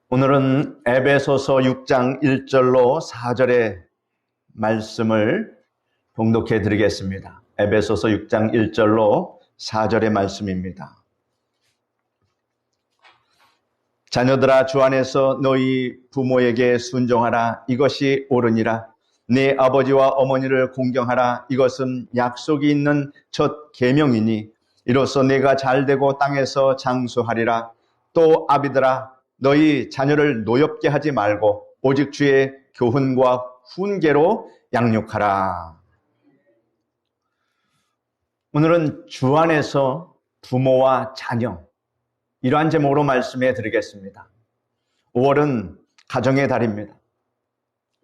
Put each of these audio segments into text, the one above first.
오늘은 에베소서 6장 1절로 4절의 말씀을 봉독해 드리겠습니다. 에베소서 6장 1절로 4절의 말씀입니다. 자녀들아, 주 안에서 너희 부모에게 순종하라. 이것이 옳으니라. 네 아버지와 어머니를 공경하라. 이것은 약속이 있는 첫 계명이니 이로써 네가 잘되고 땅에서 장수하리라. 또 아비들아, 너희 자녀를 노엽게 하지 말고 오직 주의 교훈과 훈계로 양육하라. 오늘은 주 안에서 부모와 자녀, 이러한 제목으로 말씀해 드리겠습니다. 5월은 가정의 달입니다.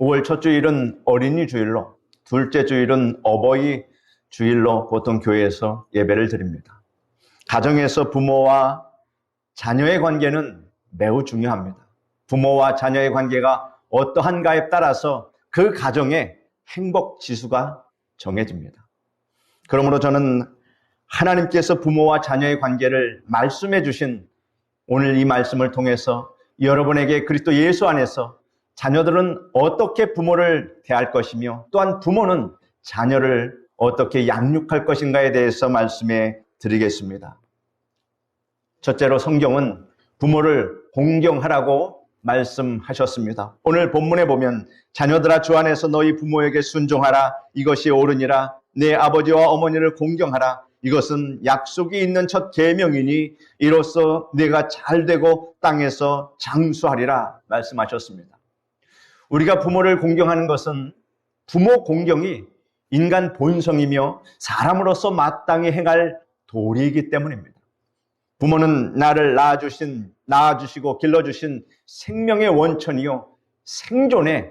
5월 첫 주일은 어린이 주일로, 둘째 주일은 어버이 주일로 보통 교회에서 예배를 드립니다. 가정에서 부모와 자녀의 관계는 매우 중요합니다. 부모와 자녀의 관계가 어떠한가에 따라서 그 가정의 행복 지수가 정해집니다. 그러므로 저는 하나님께서 부모와 자녀의 관계를 말씀해 주신 오늘 이 말씀을 통해서 여러분에게 그리스도 예수 안에서 자녀들은 어떻게 부모를 대할 것이며 또한 부모는 자녀를 어떻게 양육할 것인가에 대해서 말씀해 드리겠습니다. 첫째로 성경은 부모를 공경하라고 말씀하셨습니다. 오늘 본문에 보면 자녀들아, 주 안에서 너희 부모에게 순종하라. 이것이 옳으니라. 네 아버지와 어머니를 공경하라. 이것은 약속이 있는 첫 계명이니 이로써 네가 잘되고 땅에서 장수하리라 말씀하셨습니다. 우리가 부모를 공경하는 것은 부모 공경이 인간 본성이며 사람으로서 마땅히 행할 도리이기 때문입니다. 부모는 나를 낳아주시고 길러주신 생명의 원천이요 생존의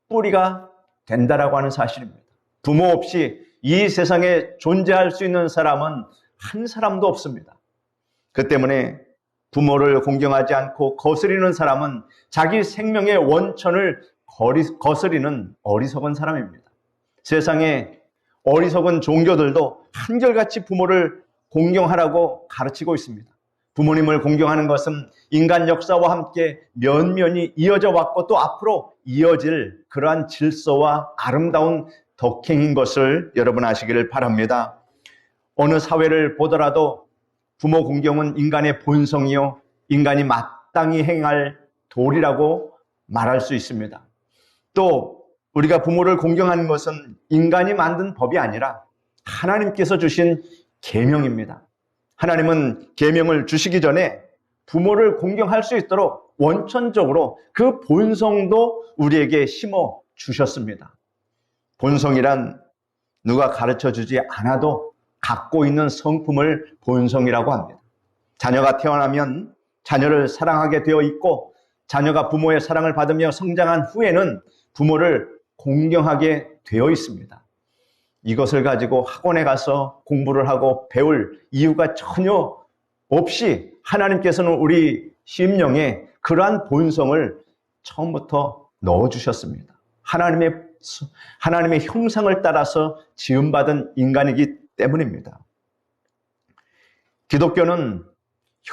뿌리가 된다라고 하는 사실입니다. 부모 없이 이 세상에 존재할 수 있는 사람은 한 사람도 없습니다. 그 때문에 부모를 공경하지 않고 거스리는 사람은 자기 생명의 원천을 거스리는 어리석은 사람입니다. 세상에 어리석은 종교들도 한결같이 부모를 공경하라고 가르치고 있습니다. 부모님을 공경하는 것은 인간 역사와 함께 면면이 이어져 왔고 또 앞으로 이어질 그러한 질서와 아름다운 덕행인 것을 여러분 아시기를 바랍니다. 어느 사회를 보더라도 부모 공경은 인간의 본성이요 인간이 마땅히 행할 도리라고 말할 수 있습니다. 또 우리가 부모를 공경하는 것은 인간이 만든 법이 아니라 하나님께서 주신 계명입니다. 하나님은 계명을 주시기 전에 부모를 공경할 수 있도록 원천적으로 그 본성도 우리에게 심어 주셨습니다. 본성이란 누가 가르쳐 주지 않아도 갖고 있는 성품을 본성이라고 합니다. 자녀가 태어나면 자녀를 사랑하게 되어 있고 자녀가 부모의 사랑을 받으며 성장한 후에는 부모를 공경하게 되어 있습니다. 이것을 가지고 학원에 가서 공부를 하고 배울 이유가 전혀 없이 하나님께서는 우리 심령에 그러한 본성을 처음부터 넣어주셨습니다. 하나님의 형상을 따라서 지음받은 인간이기 때문입니다. 기독교는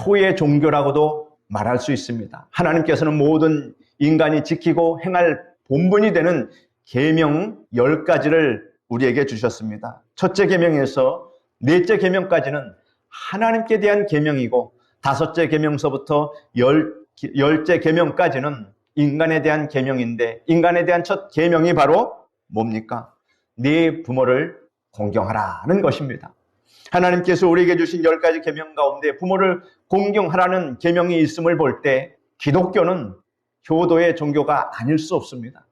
효의 종교라고도 말할 수 있습니다. 하나님께서는 모든 인간이 지키고 행할 본분이 되는 계명 10가지를 우리에게 주셨습니다. 첫째 계명에서 넷째 계명까지는 하나님께 대한 계명이고 다섯째 계명서부터 열째 계명까지는 인간에 대한 계명인데 인간에 대한 첫 계명이 바로 뭡니까? 네 부모를 공경하라는 것입니다. 하나님께서 우리에게 주신 10가지 계명 가운데 부모를 공경하라는 계명이 있음을 볼 때 기독교는 효도의 종교가 아닐 수 없습니다.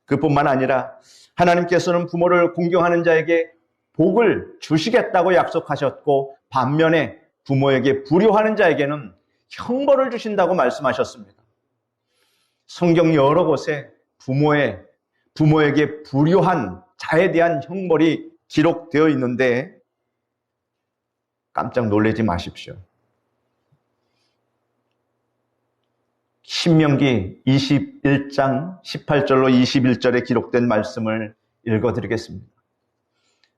그뿐만 아니라 하나님께서는 부모를 공경하는 자에게 복을 주시겠다고 약속하셨고 반면에 부모에게 불효하는 자에게는 형벌을 주신다고 말씀하셨습니다. 성경 여러 곳에 부모에게 불효한 자에 대한 형벌이 기록되어 있는데 깜짝 놀라지 마십시오. 신명기 21장 18절로 21절에 기록된 말씀을 읽어드리겠습니다.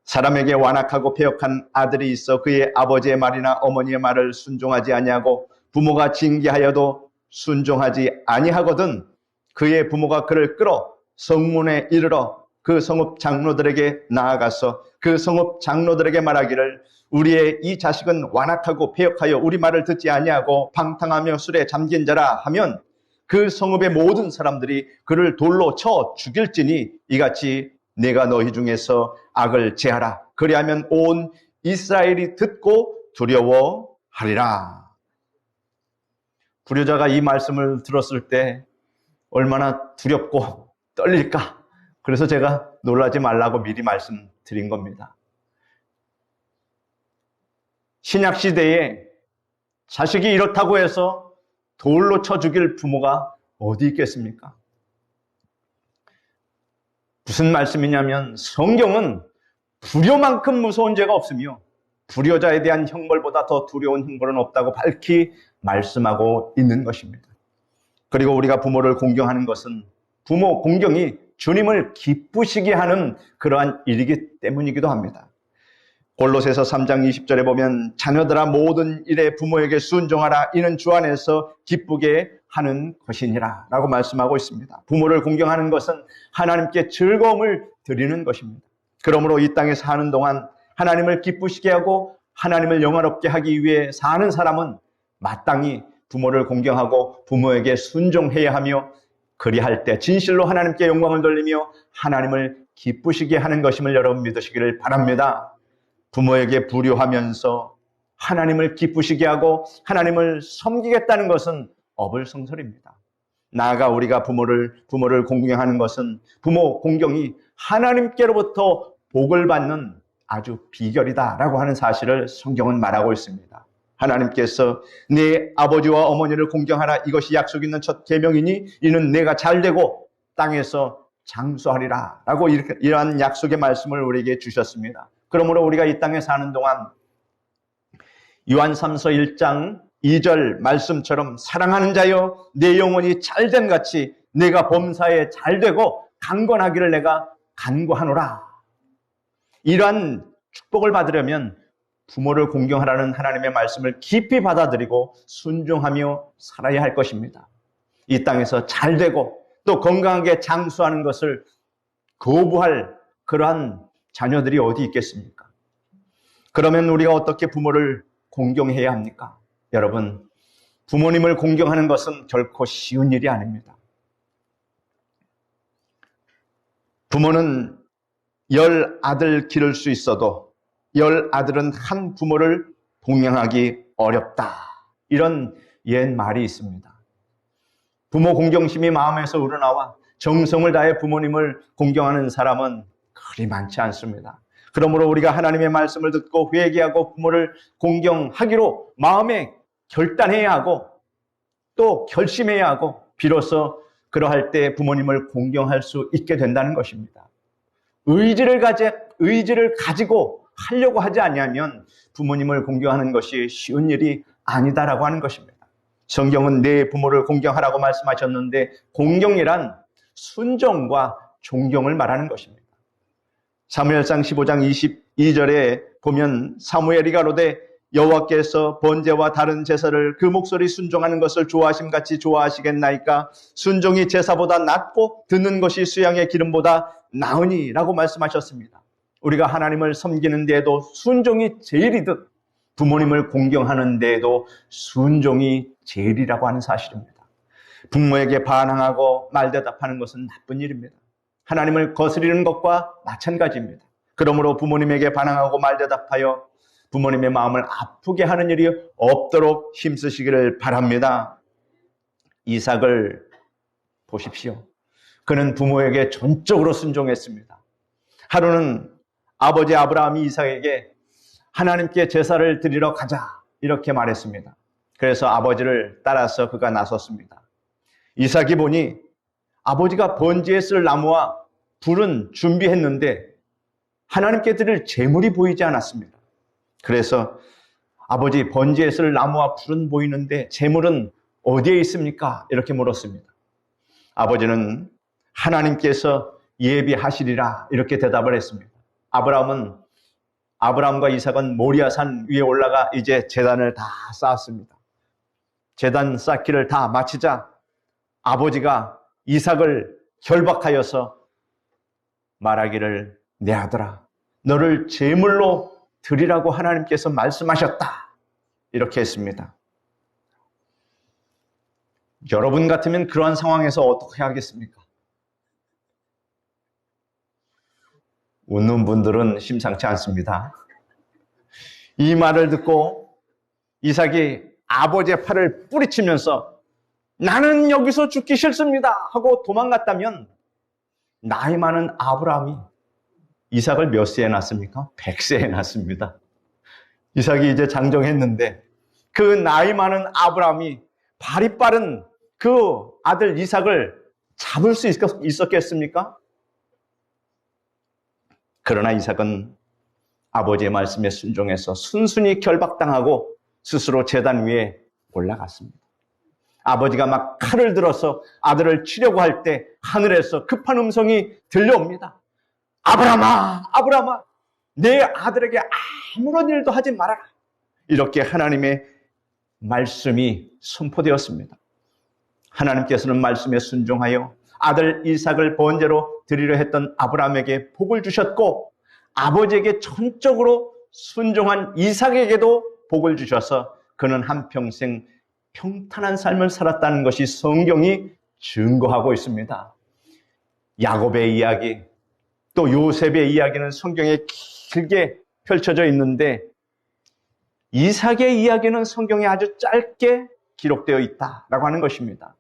사람에게 완악하고 패역한 아들이 있어 그의 아버지의 말이나 어머니의 말을 순종하지 아니하고 부모가 징계하여도 순종하지 아니하거든 그의 부모가 그를 끌어 성문에 이르러 그 성읍 장로들에게 나아가서 그 성읍 장로들에게 말하기를 우리의 이 자식은 완악하고 패역하여 우리 말을 듣지 아니하고 방탕하며 술에 잠긴 자라 하면 그 성읍의 모든 사람들이 그를 돌로 쳐 죽일지니 이같이 내가 너희 중에서 악을 제하라. 그리하면 온 이스라엘이 듣고 두려워하리라. 불효자가 이 말씀을 들었을 때 얼마나 두렵고 떨릴까? 그래서 제가 놀라지 말라고 미리 말씀드린 겁니다. 신약시대에 자식이 이렇다고 해서 돌로 쳐 죽일 부모가 어디 있겠습니까? 무슨 말씀이냐면 성경은 불효만큼 무서운 죄가 없으며 불효자에 대한 형벌보다 더 두려운 형벌은 없다고 밝히 말씀하고 있는 것입니다. 그리고 우리가 부모를 공경하는 것은 부모 공경이 주님을 기쁘시게 하는 그러한 일이기 때문이기도 합니다. 골로새서 3장 20절에 보면 자녀들아 모든 일에 부모에게 순종하라 이는 주 안에서 기쁘게 하는 것이니라 라고 말씀하고 있습니다. 부모를 공경하는 것은 하나님께 즐거움을 드리는 것입니다. 그러므로 이 땅에 사는 동안 하나님을 기쁘시게 하고 하나님을 영화롭게 하기 위해 사는 사람은 마땅히 부모를 공경하고 부모에게 순종해야 하며 그리할 때 진실로 하나님께 영광을 돌리며 하나님을 기쁘시게 하는 것임을 여러분 믿으시기를 바랍니다. 부모에게 불효하면서 하나님을 기쁘시게 하고 하나님을 섬기겠다는 것은 어불성설입니다. 나아가 우리가 부모를 공경하는 것은 부모 공경이 하나님께로부터 복을 받는 아주 비결이다라고 하는 사실을 성경은 말하고 있습니다. 하나님께서 네 아버지와 어머니를 공경하라 이것이 약속 있는 첫 계명이니 이는 내가 잘되고 땅에서 장수하리라 라고 이러한 약속의 말씀을 우리에게 주셨습니다. 그러므로 우리가 이 땅에 사는 동안 요한 3서 1장 2절 말씀처럼 사랑하는 자여 내 영혼이 잘된 같이 내가 범사에 잘되고 강건하기를 내가 간구하노라. 이러한 축복을 받으려면 부모를 공경하라는 하나님의 말씀을 깊이 받아들이고 순종하며 살아야 할 것입니다. 이 땅에서 잘되고 또 건강하게 장수하는 것을 거부할 그러한 자녀들이 어디 있겠습니까? 그러면 우리가 어떻게 부모를 공경해야 합니까? 여러분, 부모님을 공경하는 것은 결코 쉬운 일이 아닙니다. 부모는 10아들 기를 수 있어도 10아들은 한 부모를 공경하기 어렵다. 이런 옛 말이 있습니다. 부모 공경심이 마음에서 우러나와 정성을 다해 부모님을 공경하는 사람은 그리 많지 않습니다. 그러므로 우리가 하나님의 말씀을 듣고 회개하고 부모를 공경하기로 마음에 결단해야 하고 또 결심해야 하고 비로소 그러할 때 부모님을 공경할 수 있게 된다는 것입니다. 의지를 가지고 하려고 하지 아니하면 부모님을 공경하는 것이 쉬운 일이 아니다라고 하는 것입니다. 성경은 내 부모를 공경하라고 말씀하셨는데 공경이란 순종과 존경을 말하는 것입니다. 사무엘상 15장 22절에 보면 사무엘이 가로되 여호와께서 번제와 다른 제사를 그 목소리 순종하는 것을 좋아하심같이 좋아하시겠나이까? 순종이 제사보다 낫고 듣는 것이 수양의 기름보다 나으니 라고 말씀하셨습니다. 우리가 하나님을 섬기는 데에도 순종이 제일이듯 부모님을 공경하는 데에도 순종이 제일이라고 하는 사실입니다. 부모에게 반항하고 말대답하는 것은 나쁜 일입니다. 하나님을 거스리는 것과 마찬가지입니다. 그러므로 부모님에게 반항하고 말대답하여 부모님의 마음을 아프게 하는 일이 없도록 힘쓰시기를 바랍니다. 이삭을 보십시오. 그는 부모에게 전적으로 순종했습니다. 하루는 아버지 아브라함이 이삭에게 하나님께 제사를 드리러 가자 이렇게 말했습니다. 그래서 아버지를 따라서 그가 나섰습니다. 이삭이 보니 아버지가 번제에 쓸 나무와 불은 준비했는데 하나님께 드릴 제물이 보이지 않았습니다. 그래서 아버지 번제에 쓸 나무와 불은 보이는데 제물은 어디에 있습니까? 이렇게 물었습니다. 아버지는 하나님께서 예비하시리라 이렇게 대답을 했습니다. 아브라함과 이삭은 모리아산 위에 올라가 이제 제단을 다 쌓았습니다. 제단 쌓기를 다 마치자 아버지가 이삭을 결박하여서 말하기를, 내 아들아, 너를 제물로 드리라고 하나님께서 말씀하셨다, 이렇게 했습니다. 여러분 같으면 그러한 상황에서 어떻게 하겠습니까? 웃는 분들은 심상치 않습니다. 이 말을 듣고 이삭이 아버지의 팔을 뿌리치면서 나는 여기서 죽기 싫습니다 하고 도망갔다면, 나이 많은 아브라함이 이삭을 몇 세에 낳습니까? 100세에 낳습니다. 이삭이 이제 장정했는데 그 나이 많은 아브라함이 발이 빠른 그 아들 이삭을 잡을 수 있었겠습니까? 그러나 이삭은 아버지의 말씀에 순종해서 순순히 결박당하고 스스로 제단 위에 올라갔습니다. 아버지가 막 칼을 들어서 아들을 치려고 할 때 하늘에서 급한 음성이 들려옵니다. 아브라함아, 아브라함아, 내 아들에게 아무런 일도 하지 말아라. 이렇게 하나님의 말씀이 선포되었습니다. 하나님께서는 말씀에 순종하여 아들 이삭을 번제로 드리려 했던 아브라함에게 복을 주셨고, 아버지에게 전적으로 순종한 이삭에게도 복을 주셔서 그는 한평생 평탄한 삶을 살았다는 것이 성경이 증거하고 있습니다. 야곱의 이야기, 또 요셉의 이야기는 성경에 길게 펼쳐져 있는데 이삭의 이야기는 성경에 아주 짧게 기록되어 있다라고 하는 것입니다.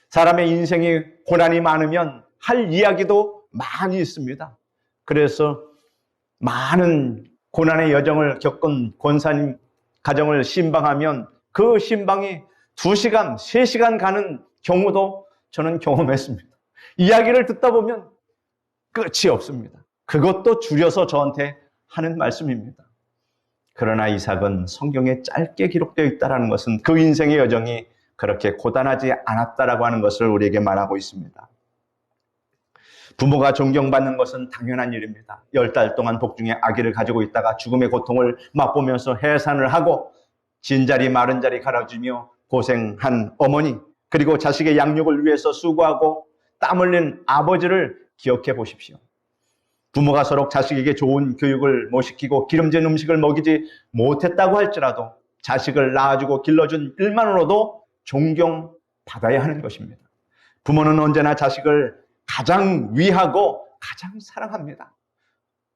사람의 인생에 고난이 많으면 할 이야기도 많이 있습니다. 그래서 많은 고난의 여정을 겪은 권사님 가정을 신방하면 그 신방이 2시간, 3시간 가는 경우도 저는 경험했습니다. 이야기를 듣다 보면 끝이 없습니다. 그것도 줄여서 저한테 하는 말씀입니다. 그러나 이삭은 성경에 짧게 기록되어 있다는 것은 그 인생의 여정이 그렇게 고단하지 않았다라고 하는 것을 우리에게 말하고 있습니다. 부모가 존경받는 것은 당연한 일입니다. 10달 동안 복중에 아기를 가지고 있다가 죽음의 고통을 맛보면서 해산을 하고 진자리 마른 자리 갈아주며 고생한 어머니, 그리고 자식의 양육을 위해서 수고하고 땀 흘린 아버지를 기억해 보십시오. 부모가 서로 자식에게 좋은 교육을 못 시키고 기름진 음식을 먹이지 못했다고 할지라도 자식을 낳아주고 길러준 일만으로도 존경받아야 하는 것입니다. 부모는 언제나 자식을 가장 위하고 가장 사랑합니다.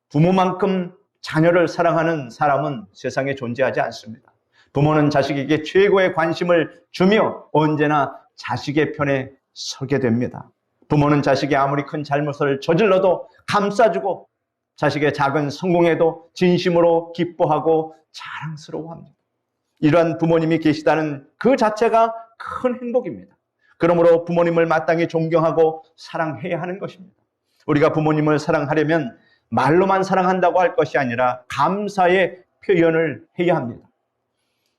부모만큼 자녀를 사랑하는 사람은 세상에 존재하지 않습니다. 부모는 자식에게 최고의 관심을 주며 언제나 자식의 편에 서게 됩니다. 부모는 자식이 아무리 큰 잘못을 저질러도 감싸주고 자식의 작은 성공에도 진심으로 기뻐하고 자랑스러워합니다. 이러한 부모님이 계시다는 그 자체가 큰 행복입니다. 그러므로 부모님을 마땅히 존경하고 사랑해야 하는 것입니다. 우리가 부모님을 사랑하려면 말로만 사랑한다고 할 것이 아니라 감사의 표현을 해야 합니다.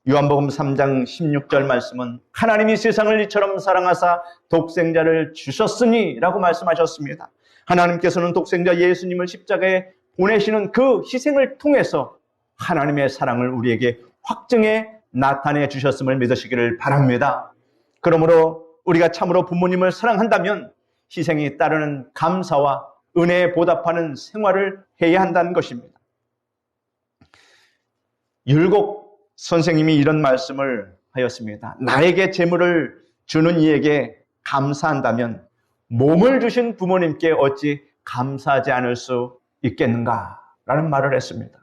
요한복음 3장 16절 말씀은 하나님이 세상을 이처럼 사랑하사 독생자를 주셨으니 라고 말씀하셨습니다. 하나님께서는 독생자 예수님을 십자가에 보내시는 그 희생을 통해서 하나님의 사랑을 우리에게 확증해 나타내 주셨음을 믿으시기를 바랍니다. 그러므로 우리가 참으로 부모님을 사랑한다면 희생이 따르는 감사와 은혜에 보답하는 생활을 해야 한다는 것입니다. 율곡 선생님이 이런 말씀을 하였습니다. 나에게 재물을 주는 이에게 감사한다면 몸을 주신 부모님께 어찌 감사하지 않을 수 있겠는가? 라는 말을 했습니다.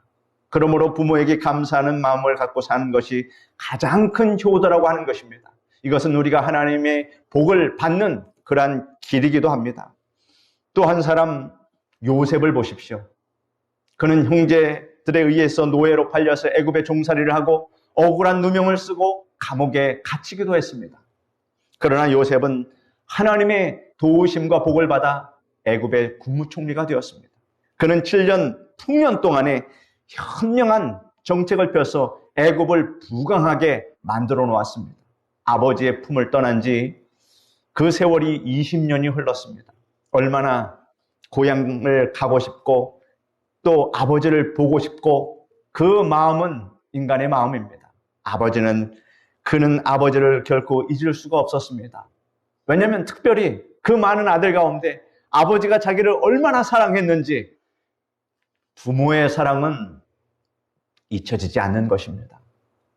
그러므로 부모에게 감사하는 마음을 갖고 사는 것이 가장 큰 효도라고 하는 것입니다. 이것은 우리가 하나님의 복을 받는 그러한 길이기도 합니다. 또 한 사람 요셉을 보십시오. 그는 형제들에 의해서 노예로 팔려서 애굽에 종살이를 하고 억울한 누명을 쓰고 감옥에 갇히기도 했습니다. 그러나 요셉은 하나님의 도우심과 복을 받아 애굽의 국무총리가 되었습니다. 그는 7년 풍년 동안에 현명한 정책을 펴서 애굽을 부강하게 만들어 놓았습니다. 아버지의 품을 떠난 지 그 세월이 20년이 흘렀습니다. 얼마나 고향을 가고 싶고 또 아버지를 보고 싶고 그 마음은 인간의 마음입니다. 아버지는 그는 아버지를 결코 잊을 수가 없었습니다. 왜냐하면 특별히 그 많은 아들 가운데 아버지가 자기를 얼마나 사랑했는지 부모의 사랑은 잊혀지지 않는 것입니다.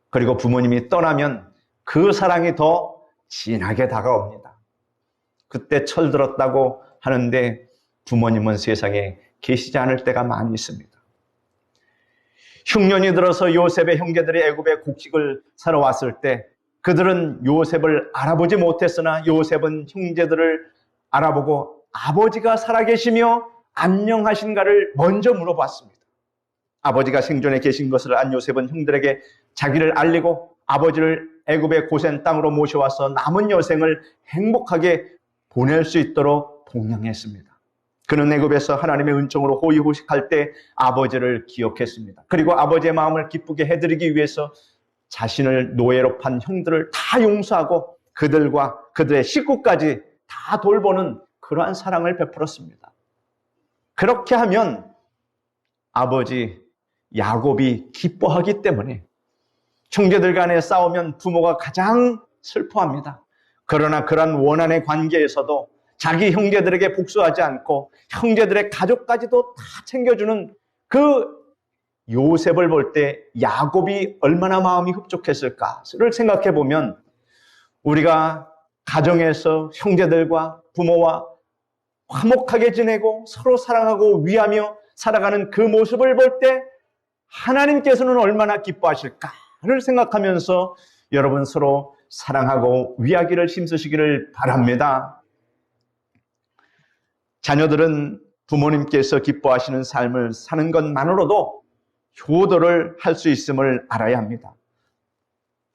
그리고 부모님이 떠나면 그 사랑이 더 진하게 다가옵니다. 그때 철들었다고 하는데 부모님은 세상에 계시지 않을 때가 많이 있습니다. 흉년이 들어서 요셉의 형제들이 애굽에 곡식을 사러 왔을 때 그들은 요셉을 알아보지 못했으나 요셉은 형제들을 알아보고 아버지가 살아계시며 안녕하신가를 먼저 물어봤습니다. 아버지가 생존해 계신 것을 안 요셉은 형들에게 자기를 알리고 아버지를 애굽의 고센 땅으로 모셔와서 남은 여생을 행복하게 보낼 수 있도록 봉양했습니다. 그는 애굽에서 하나님의 은총으로 호의호식할 때 아버지를 기억했습니다. 그리고 아버지의 마음을 기쁘게 해드리기 위해서 자신을 노예로 판 형들을 다 용서하고 그들과 그들의 식구까지 다 돌보는 그러한 사랑을 베풀었습니다. 그렇게 하면 아버지 야곱이 기뻐하기 때문에 형제들 간에 싸우면 부모가 가장 슬퍼합니다. 그러나 그런 원한의 관계에서도 자기 형제들에게 복수하지 않고 형제들의 가족까지도 다 챙겨주는 그 요셉을 볼 때 야곱이 얼마나 마음이 흡족했을까를 생각해 보면 우리가 가정에서 형제들과 부모와 화목하게 지내고 서로 사랑하고 위하며 살아가는 그 모습을 볼 때 하나님께서는 얼마나 기뻐하실까를 생각하면서 여러분 서로 사랑하고 위하기를 힘쓰시기를 바랍니다. 자녀들은 부모님께서 기뻐하시는 삶을 사는 것만으로도 효도를 할 수 있음을 알아야 합니다.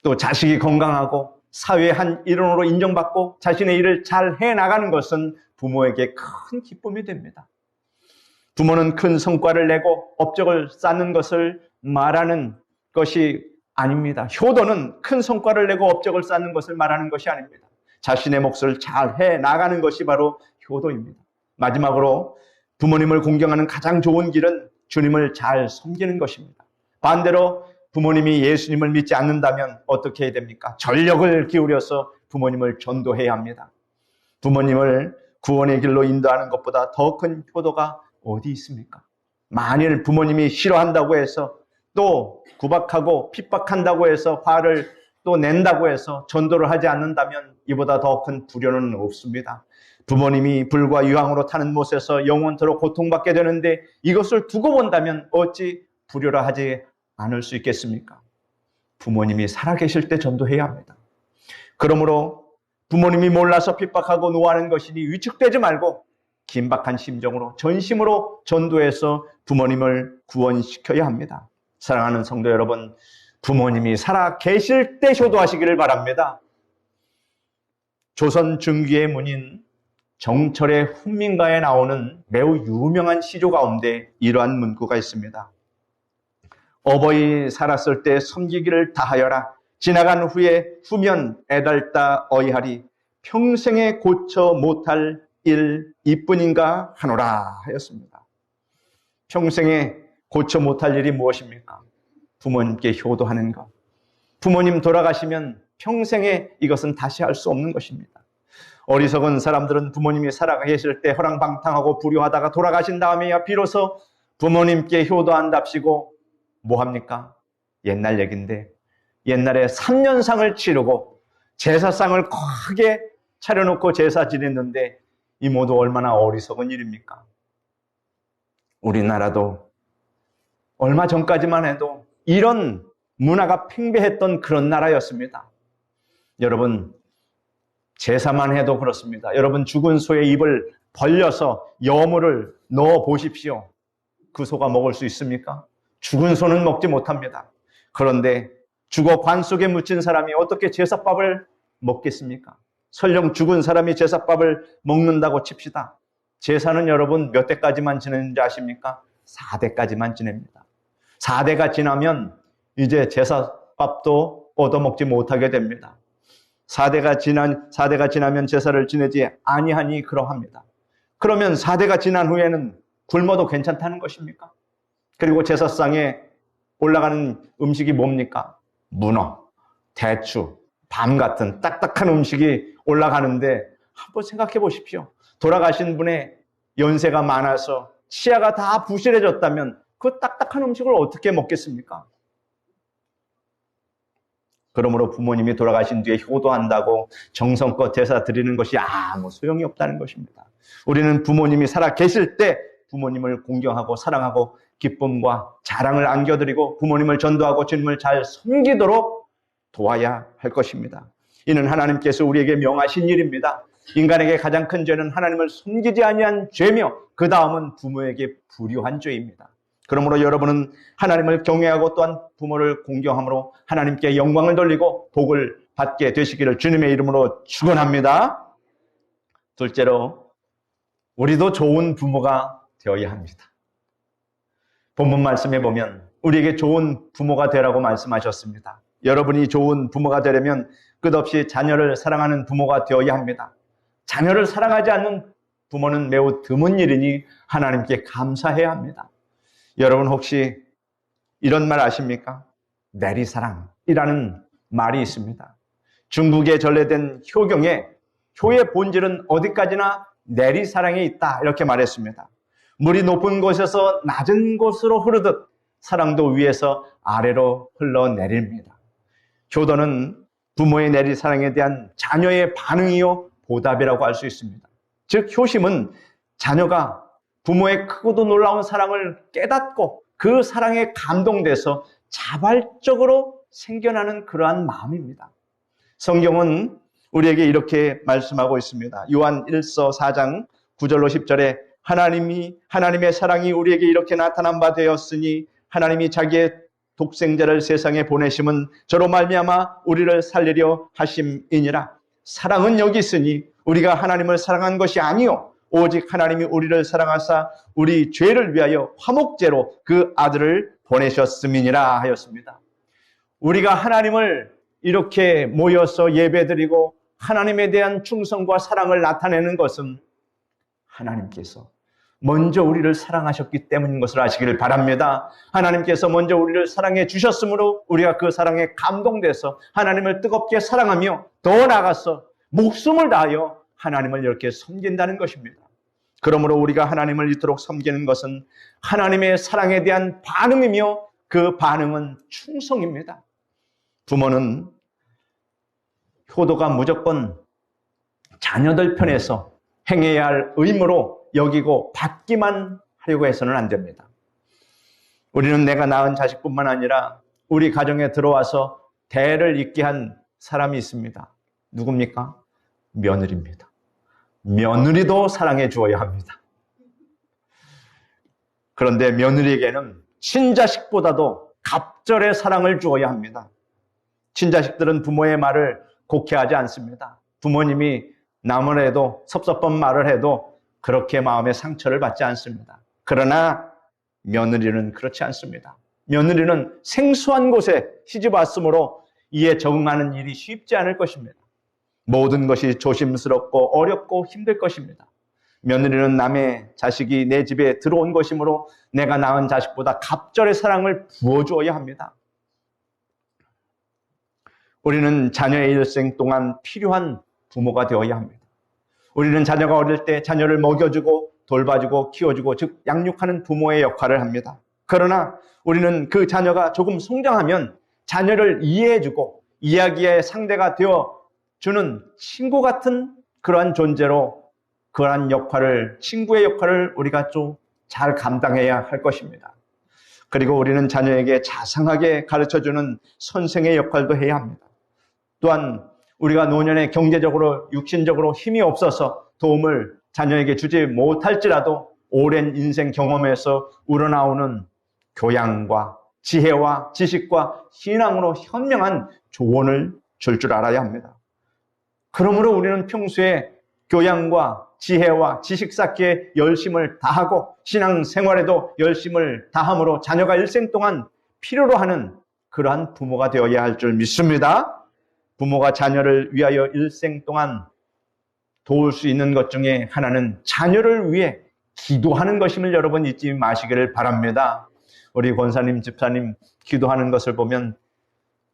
또 자식이 건강하고 사회의 한 일원으로 인정받고 자신의 일을 잘 해나가는 것은 부모에게 큰 기쁨이 됩니다. 부모는 큰 성과를 내고 업적을 쌓는 것을 말하는 것이 아닙니다. 효도는 큰 성과를 내고 업적을 쌓는 것을 말하는 것이 아닙니다. 자신의 몫을 잘 해나가는 것이 바로 효도입니다. 마지막으로 부모님을 공경하는 가장 좋은 길은 주님을 잘 섬기는 것입니다. 반대로 부모님이 예수님을 믿지 않는다면 어떻게 해야 됩니까? 전력을 기울여서 부모님을 전도해야 합니다. 부모님을 구원의 길로 인도하는 것보다 더 큰 효도가 어디 있습니까? 만일 부모님이 싫어한다고 해서 또 구박하고 핍박한다고 해서 화를 또 낸다고 해서 전도를 하지 않는다면 이보다 더 큰 불효는 없습니다. 부모님이 불과 유황으로 타는 못에서 영원토록 고통받게 되는데 이것을 두고 본다면 어찌 불효라 하지 않을 수 있겠습니까? 부모님이 살아계실 때 전도해야 합니다. 그러므로 부모님이 몰라서 핍박하고 노하는 것이니 위축되지 말고 긴박한 심정으로 전심으로 전도해서 부모님을 구원시켜야 합니다. 사랑하는 성도 여러분, 부모님이 살아계실 때 효도하시기를 바랍니다. 조선 중기의 문인 정철의 훈민가에 나오는 매우 유명한 시조 가운데 이러한 문구가 있습니다. 어버이 살았을 때 섬기기를 다하여라. 지나간 후에 후면 애달다 어이하리. 평생에 고쳐 못할 일 이뿐인가 하노라 하였습니다. 평생에 고쳐 못할 일이 무엇입니까? 부모님께 효도하는 것. 부모님 돌아가시면 평생에 이것은 다시 할 수 없는 것입니다. 어리석은 사람들은 부모님이 살아계실 때 허랑방탕하고 불효하다가 돌아가신 다음에야 비로소 부모님께 효도한답시고 뭐합니까? 옛날 얘기인데 옛날에 3년상을 치르고 제사상을 크게 차려놓고 제사 지냈는데 이 모두 얼마나 어리석은 일입니까? 우리나라도 얼마 전까지만 해도 이런 문화가 팽배했던 그런 나라였습니다. 여러분, 제사만 해도 그렇습니다. 여러분, 죽은 소의 입을 벌려서 여물을 넣어 보십시오. 그 소가 먹을 수 있습니까? 죽은 소는 먹지 못합니다. 그런데 죽어 관 속에 묻힌 사람이 어떻게 제사밥을 먹겠습니까? 설령 죽은 사람이 제사밥을 먹는다고 칩시다. 제사는 여러분 몇 대까지만 지내는지 아십니까? 4대까지만 지냅니다. 4대가 지나면 이제 제사밥도 얻어먹지 못하게 됩니다. 4대가 지나면 제사를 지내지 아니하니 그러합니다. 그러면 4대가 지난 후에는 굶어도 괜찮다는 것입니까? 그리고 제사상에 올라가는 음식이 뭡니까? 문어, 대추, 밤 같은 딱딱한 음식이 올라가는데 한번 생각해 보십시오. 돌아가신 분의 연세가 많아서 치아가 다 부실해졌다면 그 딱딱한 음식을 어떻게 먹겠습니까? 그러므로 부모님이 돌아가신 뒤에 효도한다고 정성껏 제사 드리는 것이 아무 소용이 없다는 것입니다. 우리는 부모님이 살아 계실 때 부모님을 공경하고 사랑하고 기쁨과 자랑을 안겨드리고 부모님을 전도하고 주님을 잘 섬기도록 도와야 할 것입니다. 이는 하나님께서 우리에게 명하신 일입니다. 인간에게 가장 큰 죄는 하나님을 섬기지 아니한 죄며 그 다음은 부모에게 불효한 죄입니다. 그러므로 여러분은 하나님을 경외하고 또한 부모를 공경함으로 하나님께 영광을 돌리고 복을 받게 되시기를 주님의 이름으로 축원합니다. 둘째로 우리도 좋은 부모가 되어야 합니다. 본문 말씀에 보면 우리에게 좋은 부모가 되라고 말씀하셨습니다. 여러분이 좋은 부모가 되려면 끝없이 자녀를 사랑하는 부모가 되어야 합니다. 자녀를 사랑하지 않는 부모는 매우 드문 일이니 하나님께 감사해야 합니다. 여러분 혹시 이런 말 아십니까? 내리사랑이라는 말이 있습니다. 중국에 전래된 효경에 효의 본질은 어디까지나 내리사랑에 있다 이렇게 말했습니다. 물이 높은 곳에서 낮은 곳으로 흐르듯 사랑도 위에서 아래로 흘러내립니다. 효도는 부모의 내리사랑에 대한 자녀의 반응이요 보답이라고 할 수 있습니다. 즉 효심은 자녀가 부모의 크고도 놀라운 사랑을 깨닫고 그 사랑에 감동돼서 자발적으로 생겨나는 그러한 마음입니다. 성경은 우리에게 이렇게 말씀하고 있습니다. 요한 1서 4장 9절로 10절에 하나님의 사랑이 우리에게 이렇게 나타난 바 되었으니 하나님이 자기의 독생자를 세상에 보내심은 저로 말미암아 우리를 살리려 하심이니라. 사랑은 여기 있으니 우리가 하나님을 사랑한 것이 아니요 오직 하나님이 우리를 사랑하사 우리 죄를 위하여 화목제로 그 아들을 보내셨음이니라 하였습니다. 우리가 하나님을 이렇게 모여서 예배드리고 하나님에 대한 충성과 사랑을 나타내는 것은 하나님께서 먼저 우리를 사랑하셨기 때문인 것을 아시기를 바랍니다. 하나님께서 먼저 우리를 사랑해 주셨으므로 우리가 그 사랑에 감동돼서 하나님을 뜨겁게 사랑하며 더 나아가서 목숨을 다하여 하나님을 이렇게 섬긴다는 것입니다. 그러므로 우리가 하나님을 이토록 섬기는 것은 하나님의 사랑에 대한 반응이며 그 반응은 충성입니다. 부모는 효도가 무조건 자녀들 편에서 행해야 할 의무로 여기고 받기만 하려고 해서는 안 됩니다. 우리는 내가 낳은 자식뿐만 아니라 우리 가정에 들어와서 대를 잇게 한 사람이 있습니다. 누굽니까? 며느리입니다. 며느리도 사랑해 주어야 합니다. 그런데 며느리에게는 친자식보다도 갑절의 사랑을 주어야 합니다. 친자식들은 부모의 말을 곡해하지 않습니다. 부모님이 나무래도 섭섭한 말을 해도 그렇게 마음의 상처를 받지 않습니다. 그러나 며느리는 그렇지 않습니다. 며느리는 생소한 곳에 시집 왔으므로 이에 적응하는 일이 쉽지 않을 것입니다. 모든 것이 조심스럽고 어렵고 힘들 것입니다. 며느리는 남의 자식이 내 집에 들어온 것이므로 내가 낳은 자식보다 갑절의 사랑을 부어주어야 합니다. 우리는 자녀의 일생 동안 필요한 부모가 되어야 합니다. 우리는 자녀가 어릴 때 자녀를 먹여주고 돌봐주고 키워주고 즉 양육하는 부모의 역할을 합니다. 그러나 우리는 그 자녀가 조금 성장하면 자녀를 이해해주고 이야기의 상대가 되어주는 친구 같은 그러한 존재로 그러한 역할을, 친구의 역할을 우리가 좀 잘 감당해야 할 것입니다. 그리고 우리는 자녀에게 자상하게 가르쳐주는 선생의 역할도 해야 합니다. 또한 우리가 노년에 경제적으로 육신적으로 힘이 없어서 도움을 자녀에게 주지 못할지라도 오랜 인생 경험에서 우러나오는 교양과 지혜와 지식과 신앙으로 현명한 조언을 줄 알아야 합니다. 그러므로 우리는 평소에 교양과 지혜와 지식 쌓기에 열심을 다하고 신앙생활에도 열심을 다함으로 자녀가 일생 동안 필요로 하는 그러한 부모가 되어야 할 줄 믿습니다. 부모가 자녀를 위하여 일생 동안 도울 수 있는 것 중에 하나는 자녀를 위해 기도하는 것임을 여러분 잊지 마시기를 바랍니다. 우리 권사님, 집사님 기도하는 것을 보면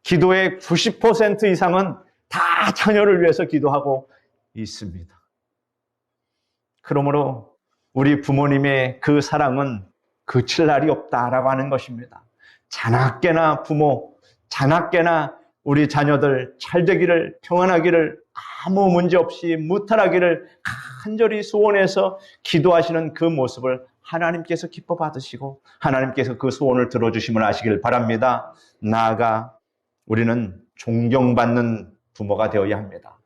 기도의 90% 이상은 다 자녀를 위해서 기도하고 있습니다. 그러므로 우리 부모님의 그 사랑은 그칠 날이 없다라고 하는 것입니다. 자나깨나 부모, 자나깨나 우리 자녀들 잘 되기를, 평안하기를, 아무 문제 없이 무탈하기를 간절히 소원해서 기도하시는 그 모습을 하나님께서 기뻐 받으시고 하나님께서 그 소원을 들어주심을 아시길 바랍니다. 나아가 우리는 존경받는 부모가 되어야 합니다.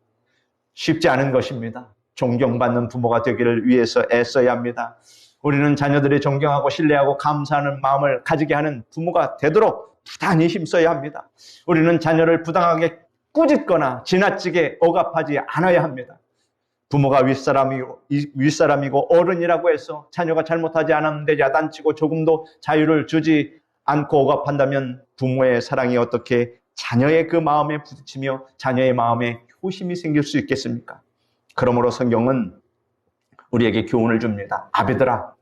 쉽지 않은 것입니다. 존경받는 부모가 되기를 위해서 애써야 합니다. 우리는 자녀들이 존경하고 신뢰하고 감사하는 마음을 가지게 하는 부모가 되도록 부단히 힘써야 합니다. 우리는 자녀를 부당하게 꾸짖거나 지나치게 억압하지 않아야 합니다. 부모가 윗사람이고 어른이라고 해서 자녀가 잘못하지 않았는데 야단치고 조금도 자유를 주지 않고 억압한다면 부모의 사랑이 어떻게 자녀의 그 마음에 부딪히며 자녀의 마음에 효심이 생길 수 있겠습니까? 그러므로 성경은 우리에게 교훈을 줍니다. 아비들아,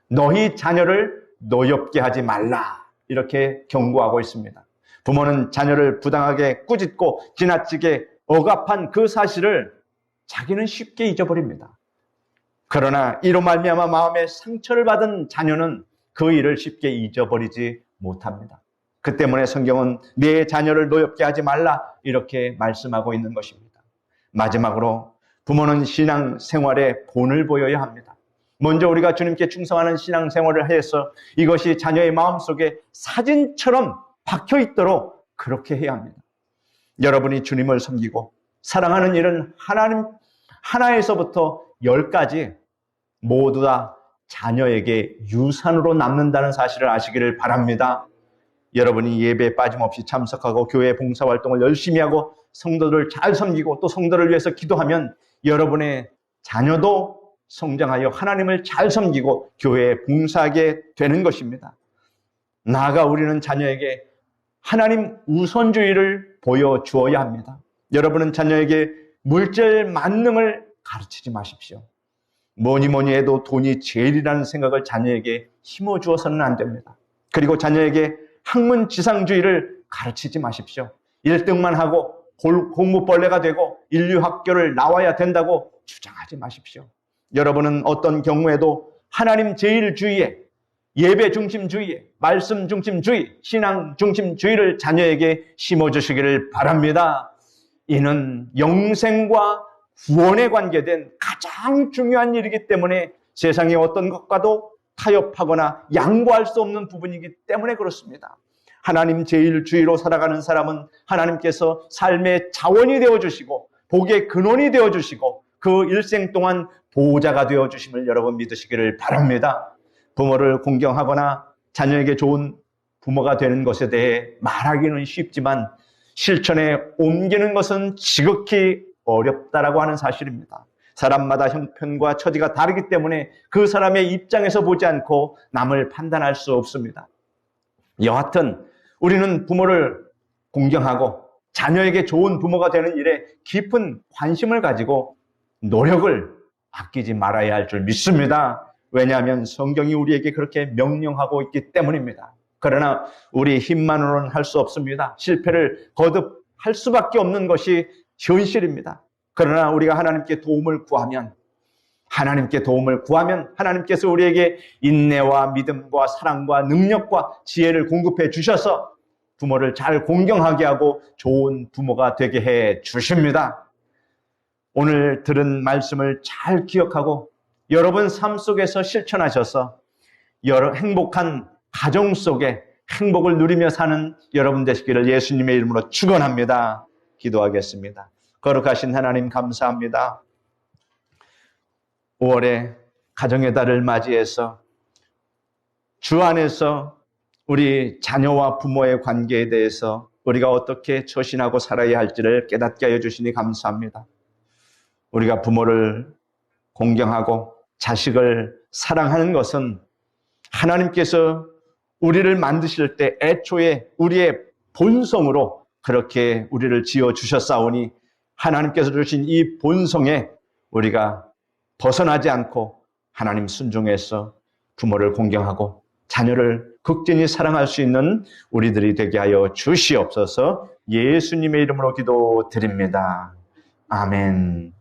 너희 자녀를 노엽게 하지 말라, 이렇게 경고하고 있습니다. 부모는 자녀를 부당하게 꾸짖고 지나치게 억압한 그 사실을 자기는 쉽게 잊어버립니다. 그러나 이로 말미암아 마음에 상처를 받은 자녀는 그 일을 쉽게 잊어버리지 못합니다. 그 때문에 성경은 내 자녀를 노엽게 하지 말라, 이렇게 말씀하고 있는 것입니다. 마지막으로 부모는 신앙생활에 본을 보여야 합니다. 먼저 우리가 주님께 충성하는 신앙생활을 해서 이것이 자녀의 마음속에 사진처럼 박혀 있도록 그렇게 해야 합니다. 여러분이 주님을 섬기고 사랑하는 일은 하나님 하나에서부터 10까지 모두 다 자녀에게 유산으로 남는다는 사실을 아시기를 바랍니다. 여러분이 예배에 빠짐없이 참석하고 교회 봉사활동을 열심히 하고 성도들을 잘 섬기고 또 성도를 위해서 기도하면 여러분의 자녀도 성장하여 하나님을 잘 섬기고 교회에 봉사하게 되는 것입니다. 나아가 우리는 자녀에게 하나님 우선주의를 보여주어야 합니다. 여러분은 자녀에게 물질 만능을 가르치지 마십시오. 뭐니 해도 돈이 제일이라는 생각을 자녀에게 심어주어서는 안 됩니다. 그리고 자녀에게 학문지상주의를 가르치지 마십시오. 1등만 하고 공부벌레가 되고 인류학교를 나와야 된다고 주장하지 마십시오. 여러분은 어떤 경우에도 하나님 제일주의에, 예배 중심주의에, 말씀 중심주의, 신앙 중심주의를 자녀에게 심어주시기를 바랍니다. 이는 영생과 구원에 관계된 가장 중요한 일이기 때문에 세상의 어떤 것과도 타협하거나 양보할 수 없는 부분이기 때문에 그렇습니다. 하나님 제일주의로 살아가는 사람은 하나님께서 삶의 자원이 되어주시고 복의 근원이 되어주시고 그 일생 동안 보호자가 되어주심을 여러분 믿으시기를 바랍니다. 부모를 공경하거나 자녀에게 좋은 부모가 되는 것에 대해 말하기는 쉽지만 실천에 옮기는 것은 지극히 어렵다라고 하는 사실입니다. 사람마다 형편과 처지가 다르기 때문에 그 사람의 입장에서 보지 않고 남을 판단할 수 없습니다. 여하튼 우리는 부모를 공경하고 자녀에게 좋은 부모가 되는 일에 깊은 관심을 가지고 노력을 아끼지 말아야 할 줄 믿습니다. 왜냐하면 성경이 우리에게 그렇게 명령하고 있기 때문입니다. 그러나 우리 힘만으로는 할 수 없습니다. 실패를 거듭할 수밖에 없는 것이 현실입니다. 그러나 우리가 하나님께 도움을 구하면 하나님께서 우리에게 인내와 믿음과 사랑과 능력과 지혜를 공급해 주셔서 부모를 잘 공경하게 하고 좋은 부모가 되게 해 주십니다. 오늘 들은 말씀을 잘 기억하고 여러분 삶 속에서 실천하셔서 행복한 가정 속에 행복을 누리며 사는 여러분 되시기를 예수님의 이름으로 축원합니다. 기도하겠습니다. 거룩하신 하나님 감사합니다. 5월에 가정의 달을 맞이해서 주 안에서 우리 자녀와 부모의 관계에 대해서 우리가 어떻게 처신하고 살아야 할지를 깨닫게 하여 주시니 감사합니다. 우리가 부모를 공경하고 자식을 사랑하는 것은 하나님께서 우리를 만드실 때 애초에 우리의 본성으로 그렇게 우리를 지어주셨사오니 하나님께서 주신 이 본성에 우리가 벗어나지 않고 하나님 순종해서 부모를 공경하고 자녀를 극진히 사랑할 수 있는 우리들이 되게 하여 주시옵소서. 예수님의 이름으로 기도드립니다. 아멘.